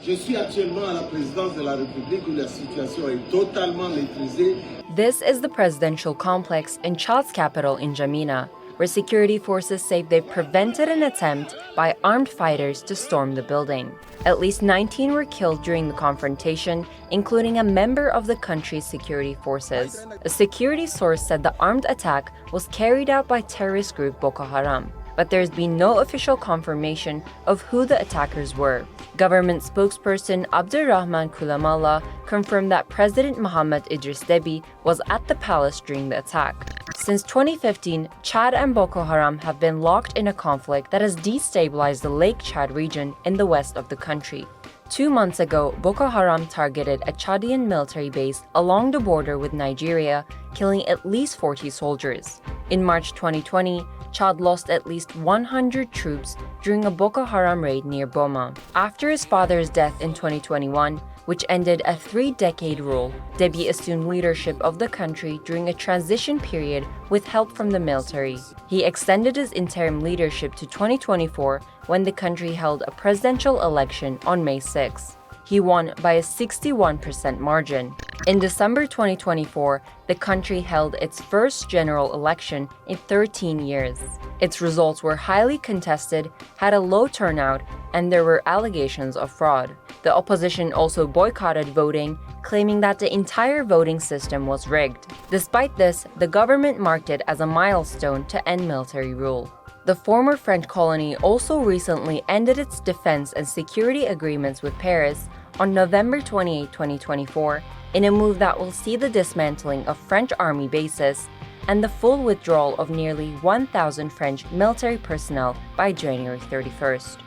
Je suis actuellement à la présidence de la République où la situation est totalement maîtrisée. This is the presidential complex in Chad's capital in N'Djamena, where security forces say they've prevented an attempt by armed fighters to storm the building. At least 19 were killed during the confrontation, including a member of the country's security forces. A security source said the armed attack was carried out by terrorist group Boko Haram, but there's been no official confirmation of who the attackers were. Government spokesperson Abdurrahman Kulamallah confirmed that President Mohamed Idris Deby was at the palace during the attack. Since 2015, Chad and Boko Haram have been locked in a conflict that has destabilized the Lake Chad region in the west of the country. 2 months ago, Boko Haram targeted a Chadian military base along the border with Nigeria, killing at least 40 soldiers. In March 2020, Chad lost at least 100 troops during a Boko Haram raid near Boma. After his father's death in 2021, which ended a 3-decade rule, Deby assumed leadership of the country during a transition period with help from the military. He extended his interim leadership to 2024 when the country held a presidential election on May 6. He won by a 61% margin. In December 2024, the country held its first general election in 13 years. Its results were highly contested, had a low turnout, and there were allegations of fraud. The opposition also boycotted voting, claiming that the entire voting system was rigged. Despite this, the government marked it as a milestone to end military rule. The former French colony also recently ended its defense and security agreements with Paris on November 28, 2024, in a move that will see the dismantling of French army bases and the full withdrawal of nearly 1,000 French military personnel by January 31st.